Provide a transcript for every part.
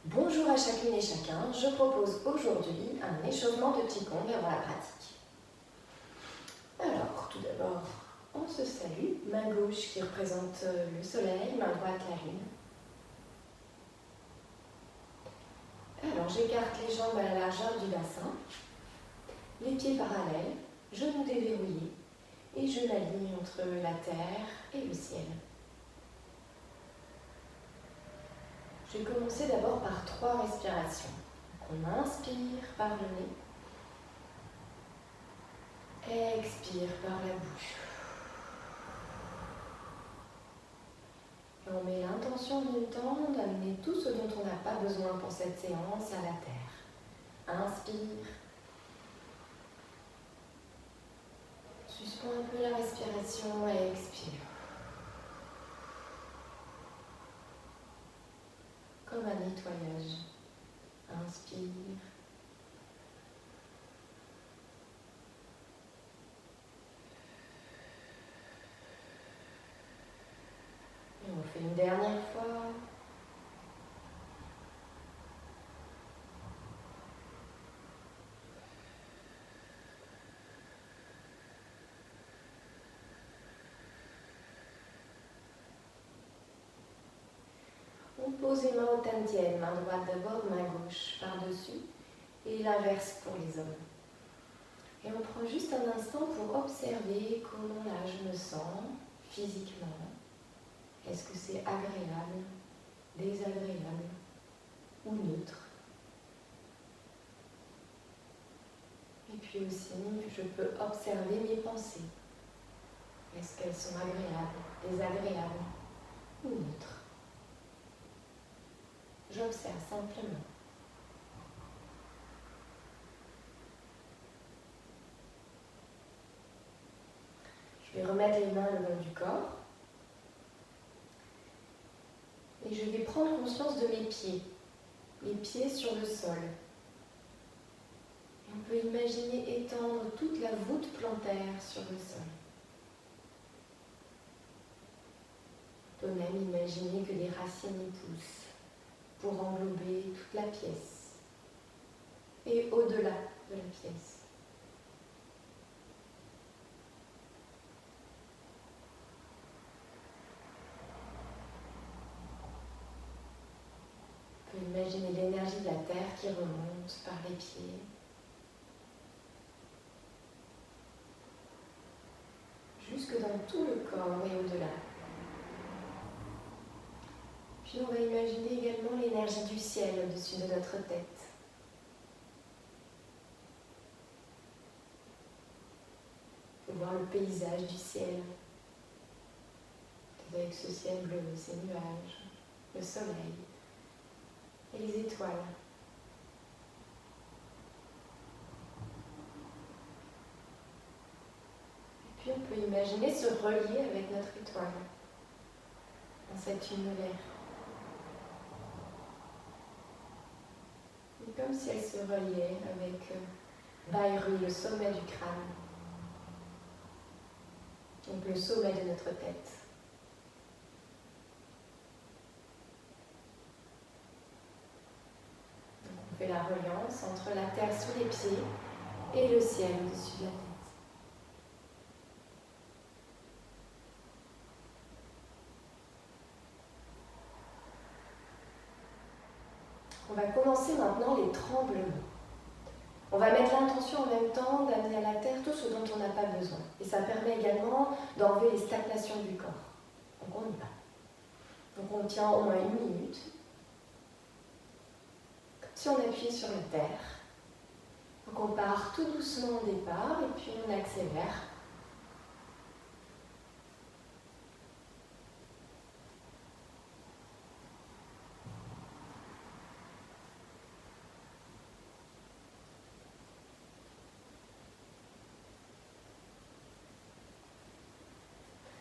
Bonjour à chacune et chacun, je propose aujourd'hui un échauffement de Qigong avant la pratique. Alors, tout d'abord, on se salue, main gauche qui représente le soleil, main droite la lune. Alors, j'écarte les jambes à la largeur du bassin, les pieds parallèles, genoux déverrouillés, et je m'aligne entre la terre et le ciel. Je vais commencer d'abord par 3 respirations. On inspire par le nez, expire par la bouche. Et on met l'intention en même temps d'amener tout ce dont on n'a pas besoin pour cette séance à la terre. Inspire. Suspends un peu la respiration et expire. Comme un nettoyage. Inspire. Et on fait une dernière fois. On pose les mains au tantième, main droite d'abord, main gauche par-dessus, et l'inverse pour les hommes. Et on prend juste un instant pour observer comment là je me sens physiquement. Est-ce que c'est agréable, désagréable ou neutre? Et puis aussi, je peux observer mes pensées. Est-ce qu'elles sont agréables, désagréables ou neutres? J'observe simplement. Je vais remettre les mains le long du corps. Et je vais prendre conscience de mes pieds. Les pieds sur le sol. Et on peut imaginer étendre toute la voûte plantaire sur le sol. On peut même imaginer que des racines y poussent pour englober toute la pièce et au-delà de la pièce. On peut imaginer l'énergie de la terre qui remonte par les pieds. Jusque dans tout le corps et au-delà. Puis on va imaginer également l'énergie du ciel au-dessus de notre tête. On peut voir le paysage du ciel, avec ce ciel bleu, ces nuages, le soleil et les étoiles. Et puis on peut imaginer se relier avec notre étoile dans cet univers. Et comme si elle se reliait avec Bairu, le sommet du crâne. Donc le sommet de notre tête. Donc on fait la reliance entre la terre sous les pieds et le ciel au-dessus de la tête. On va commencer maintenant les tremblements. On va mettre l'intention en même temps d'amener à la terre tout ce dont on n'a pas besoin. Et ça permet également d'enlever les stagnations du corps. Donc on y va. Donc on tient au moins 1 minute. Si on appuie sur la terre, donc on part tout doucement au départ et puis on accélère.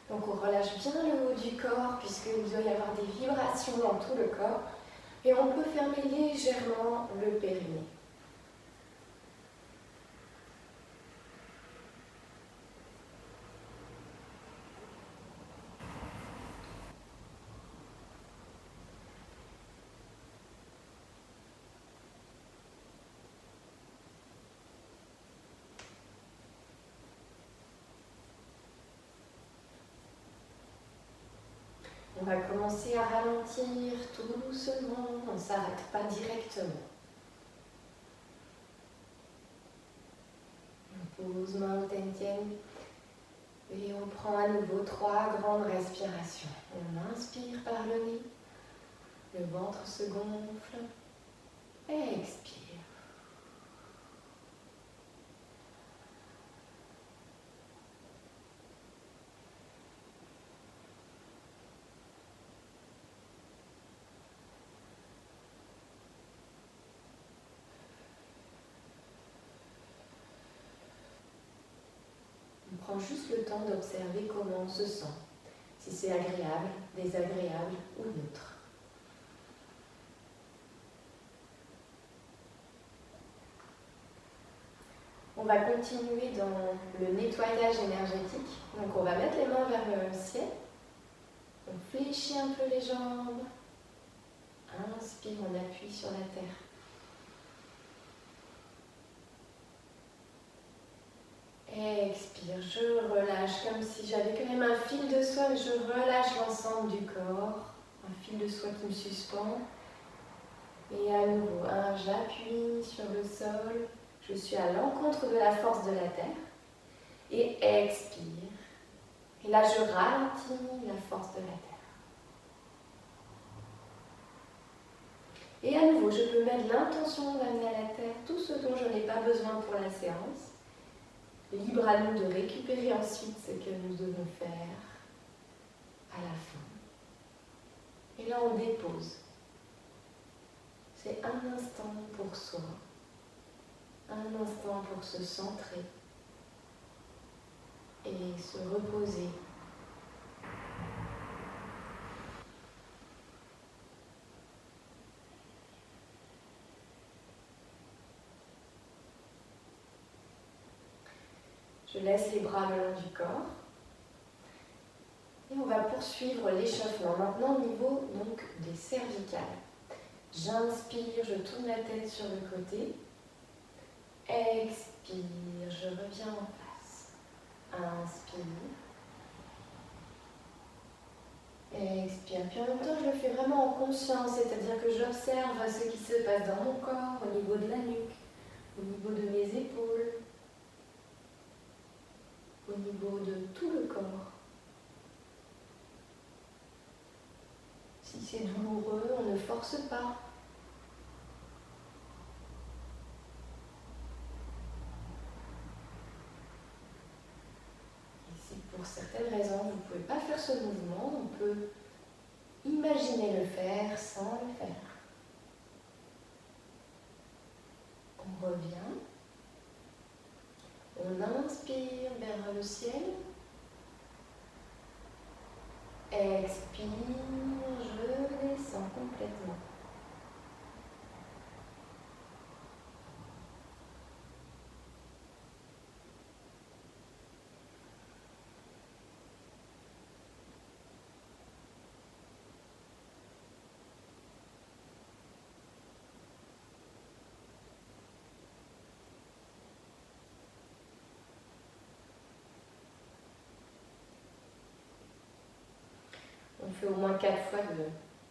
Donc on relâche bien le haut du corps puisqu'il doit y avoir des vibrations dans tout le corps. Et on peut fermer légèrement le périnée. On va commencer à ralentir tout doucement, on ne s'arrête pas directement. On pose main au Tien-Tien et on prend à nouveau 3 grandes respirations. On inspire par le nez, le ventre se gonfle et expire. On prend juste le temps d'observer comment on se sent, si c'est agréable, désagréable ou neutre. On va continuer dans le nettoyage énergétique. Donc on va mettre les mains vers le ciel. On fléchit un peu les jambes. Inspire, on appuie sur la terre. Expire, je relâche comme si j'avais quand même un fil de soie. Je relâche l'ensemble du corps. Un fil de soie qui me suspend. Et à nouveau, j'appuie sur le sol. Je suis à l'encontre de la force de la terre. Et expire. Et là, je ralentis la force de la terre. Et à nouveau, je peux mettre l'intention d'amener à la terre tout ce dont je n'ai pas besoin pour la séance. Libre à nous de récupérer ensuite ce que nous devons faire à la fin. Et là, on dépose. C'est un instant pour soi. Un instant pour se centrer et se reposer. Je laisse les bras le long du corps. Et on va poursuivre l'échauffement. Maintenant au niveau donc, des cervicales. J'inspire, je tourne la tête sur le côté. Expire, je reviens en face. Inspire. Expire. Puis en même temps, je le fais vraiment en conscience, c'est-à-dire que j'observe ce qui se passe dans mon corps, au niveau de la nuque, au niveau de mes épaules, au niveau de tout le corps. Si c'est douloureux, on ne force pas. Et si pour certaines raisons, vous ne pouvez pas faire ce mouvement, on peut imaginer le faire sans le faire. On revient. On inspire vers le ciel. Expire, je descends complètement. On fait au moins 4 fois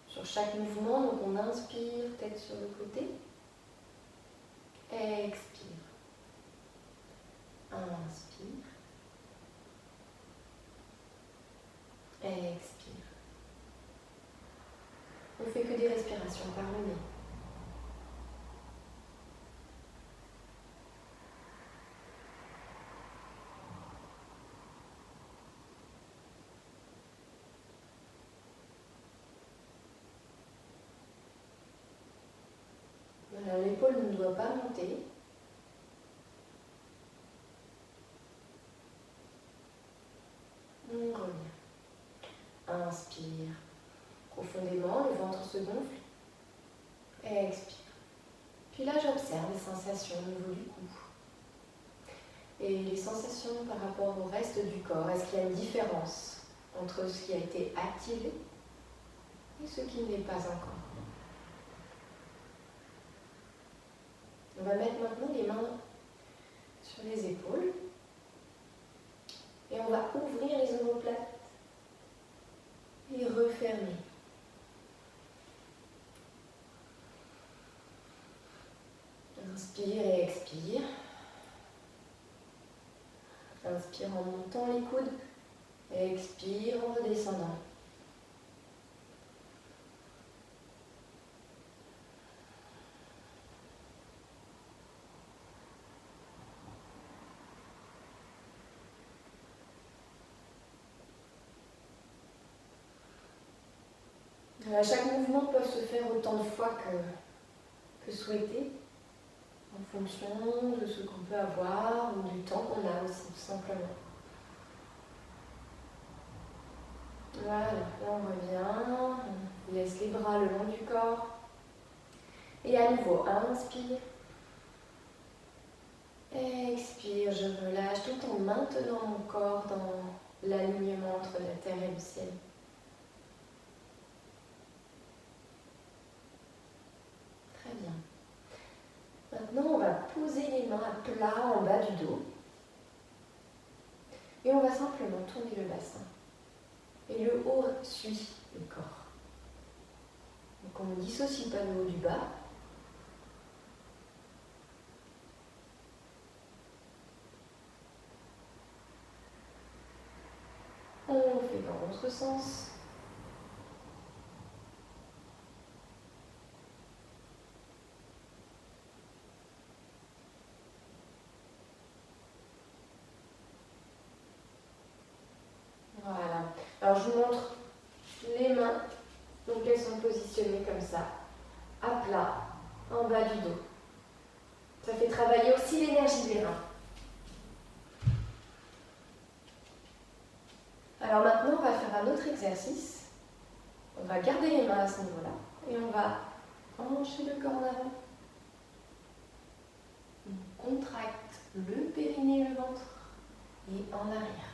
sur chaque mouvement. Donc on inspire, tête sur le côté. Expire. Inspire. Expire. On ne fait que des respirations par le nez. L'épaule ne doit pas monter. On revient. Inspire profondément, le ventre se gonfle. Expire. Puis là, j'observe les sensations au niveau du cou. Et les sensations par rapport au reste du corps. Est-ce qu'il y a une différence entre ce qui a été activé et ce qui ne l'est pas encore? On va mettre maintenant les mains sur les épaules et on va ouvrir les omoplates et refermer fermés. Inspire et expire. Inspire en montant les coudes. Expire en redescendant. Chaque mouvement peut se faire autant de fois que souhaité, en fonction de ce qu'on peut avoir ou du temps qu'on a aussi, tout simplement. Voilà, là on revient, on laisse les bras le long du corps. Et à nouveau, inspire. Expire, je relâche tout en maintenant mon corps dans l'alignement entre la terre et le ciel. Très bien. Maintenant, on va poser les mains à plat en bas du dos. Et on va simplement tourner le bassin. Et le haut suit le corps. Donc on ne dissocie pas le haut du bas. On fait dans l'autre sens. Voilà. Alors je vous montre les mains. Donc elles sont positionnées comme ça, à plat, en bas du dos. Ça fait travailler aussi l'énergie des reins. Alors maintenant, on va faire un autre exercice. On va garder les mains à ce niveau-là et on va pencher le corps en avant. On contracte le périnée et le ventre et en arrière.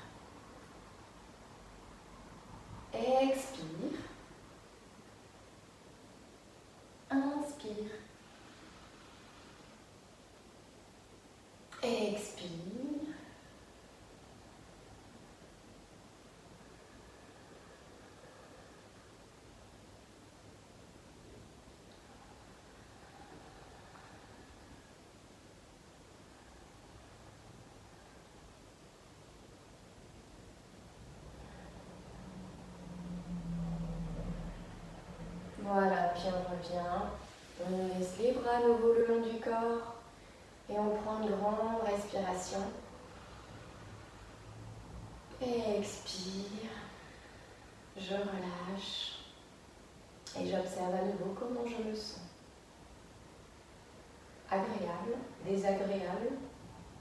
Expire. Inspire. Expire. Voilà, puis on revient. On laisse les bras à nouveau le long du corps et on prend une grande respiration. Expire. Je relâche. Et j'observe à nouveau comment je me sens. Agréable, désagréable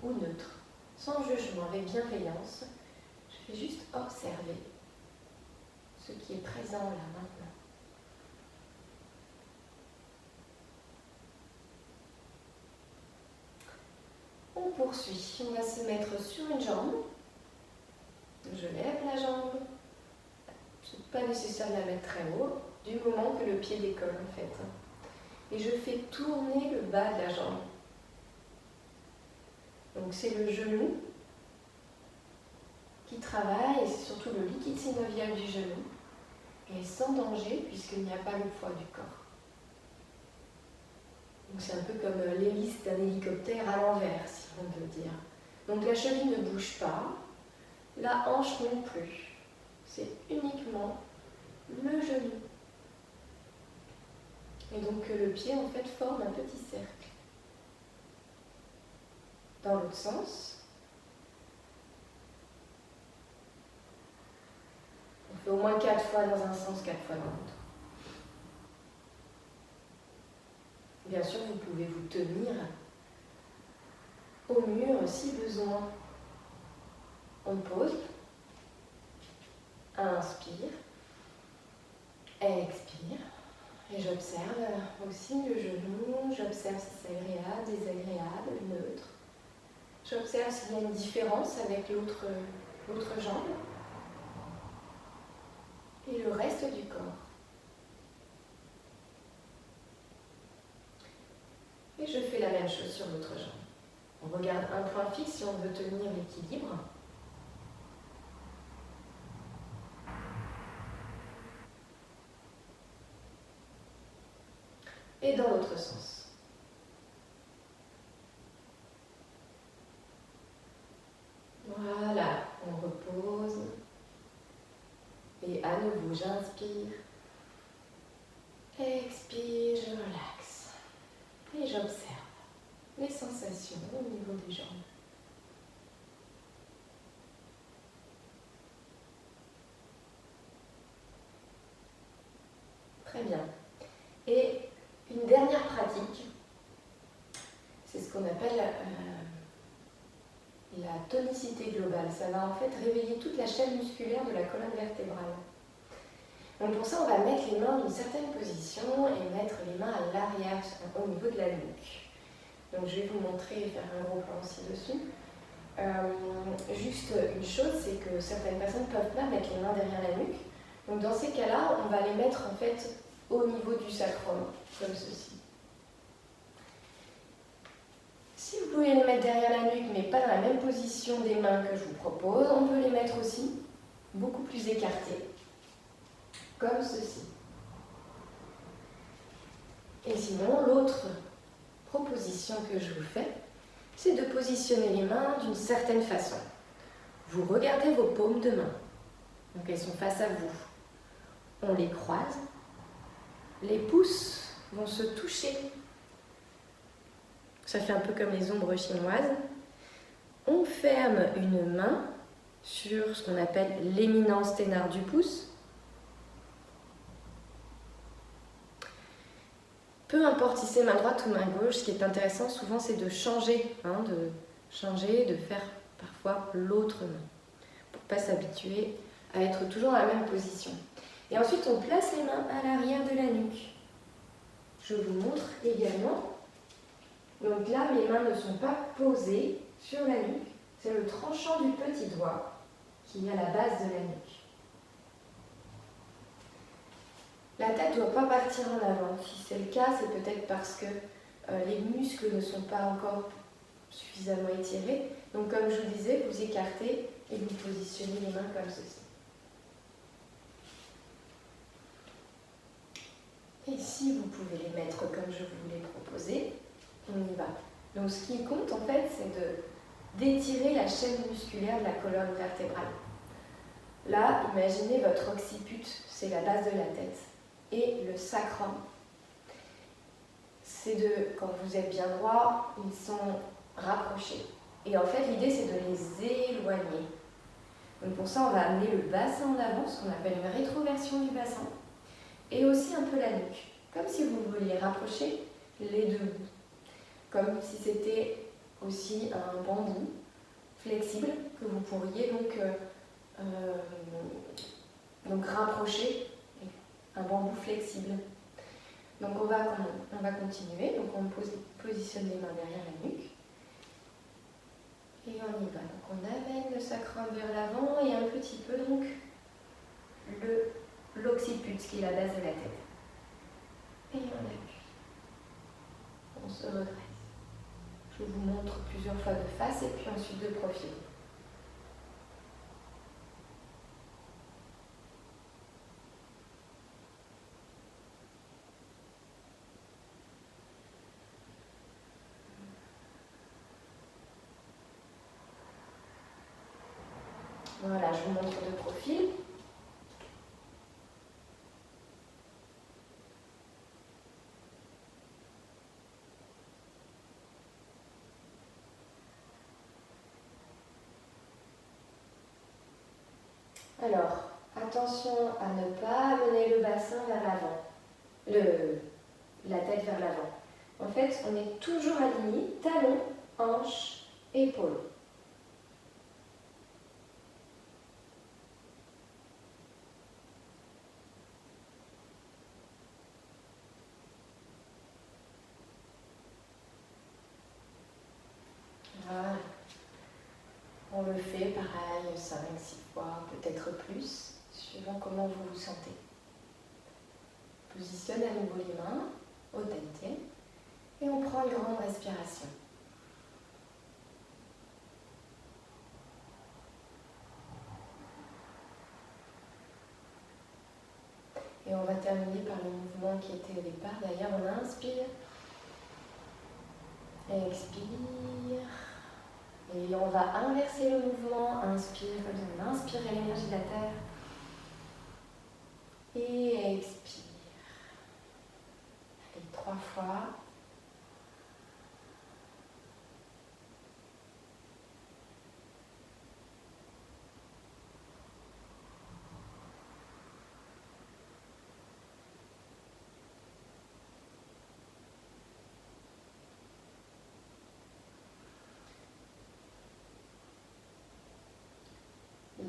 ou neutre. Sans jugement, avec bienveillance. Je vais juste observer ce qui est présent là maintenant. On poursuit. On va se mettre sur une jambe. Je lève la jambe. Ce n'est pas nécessaire de la mettre très haut, du moment que le pied décolle en fait. Et je fais tourner le bas de la jambe. Donc c'est le genou qui travaille, et c'est surtout le liquide synovial du genou. Et sans danger, puisqu'il n'y a pas le poids du corps. Donc c'est un peu comme l'hélice d'un hélicoptère à l'envers, si on peut dire. Donc la cheville ne bouge pas, la hanche non plus. C'est uniquement le genou. Et donc le pied en fait forme un petit cercle. Dans l'autre sens, on fait au moins 4 fois dans un sens, 4 fois dans l'autre. Bien sûr, vous pouvez vous tenir au mur si besoin. On pose, inspire, expire. Et j'observe aussi le genou, j'observe si c'est agréable, désagréable, neutre. J'observe s'il y a une différence avec l'autre jambe et le reste du corps. Et je fais la même chose sur l'autre jambe. On regarde un point fixe si on veut tenir l'équilibre. Et dans l'autre sens. Voilà, on repose. Et à nouveau, j'inspire. Expire, je relaxe. Et j'observe les sensations au niveau des jambes. Très bien. Et une dernière pratique, c'est ce qu'on appelle la tonicité globale. Ça va en fait réveiller toute la chaîne musculaire de la colonne vertébrale. Donc pour ça, on va mettre les mains dans une certaine position et mettre les mains à l'arrière, au niveau de la nuque. Donc je vais vous montrer et faire un gros plan aussi dessus. Juste une chose, c'est que certaines personnes ne peuvent pas mettre les mains derrière la nuque. Donc dans ces cas-là, on va les mettre en fait au niveau du sacrum, comme ceci. Si vous pouvez les mettre derrière la nuque, mais pas dans la même position des mains que je vous propose, on peut les mettre aussi beaucoup plus écartées, comme ceci. Et sinon, l'autre proposition que je vous fais, c'est de positionner les mains d'une certaine façon. Vous regardez vos paumes de main, donc elles sont face à vous. On les croise, les pouces vont se toucher. Ça fait un peu comme les ombres chinoises. On ferme une main sur ce qu'on appelle l'éminence ténare du pouce. Peu importe si c'est main droite ou main gauche, ce qui est intéressant souvent c'est de changer, de faire parfois l'autre main, pour ne pas s'habituer à être toujours dans la même position. Et ensuite on place les mains à l'arrière de la nuque. Je vous montre également. Donc là, mes mains ne sont pas posées sur la nuque, c'est le tranchant du petit doigt qui est à la base de la nuque. La tête ne doit pas partir en avant. Si c'est le cas, c'est peut-être parce que les muscles ne sont pas encore suffisamment étirés. Donc comme je vous disais, vous écartez et vous positionnez les mains comme ceci. Et si vous pouvez les mettre comme je vous l'ai proposé, on y va. Donc ce qui compte en fait, c'est d'étirer la chaîne musculaire de la colonne vertébrale. Là, imaginez votre occiput, c'est la base de la tête, et le sacrum. Quand vous êtes bien droit, ils sont rapprochés. Et en fait, l'idée c'est de les éloigner. Donc pour ça, on va amener le bassin en avant, ce qu'on appelle une rétroversion du bassin, et aussi un peu la nuque, comme si vous vouliez rapprocher les deux bouts. Comme si c'était aussi un bambou flexible que vous pourriez donc rapprocher, un bambou flexible. Donc on va continuer, donc on positionne les mains derrière la nuque et on y va. Donc on amène le sacrum vers l'avant et un petit peu donc l'occiput qui est la base de la tête. Et on appuie. On se redresse. Je vous montre plusieurs fois de face et puis ensuite de profil. Voilà, je vous montre de profil. Alors, attention à ne pas amener le bassin vers l'avant, la tête vers l'avant. En fait, on est toujours aligné, talon, hanche, épaule. Voilà. On le fait pareil 5, 6 fois, peut-être plus, suivant comment vous vous sentez. Positionne à nouveau les mains au tente et on prend une grande respiration. Et on va terminer par le mouvement qui était au départ. D'ailleurs, on inspire Expire. Et on va inverser le mouvement. Inspire, comme ça, inspirez l'énergie de la terre. Et expire. Et 3 fois.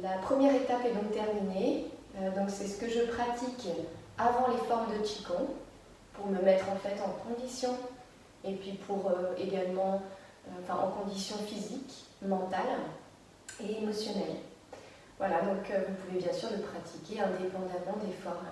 La première étape est donc terminée. Donc c'est ce que je pratique avant les formes de Qigong pour me mettre en fait en condition et puis pour également en condition physique, mentale et émotionnelle. Voilà, donc vous pouvez bien sûr le pratiquer indépendamment des formes.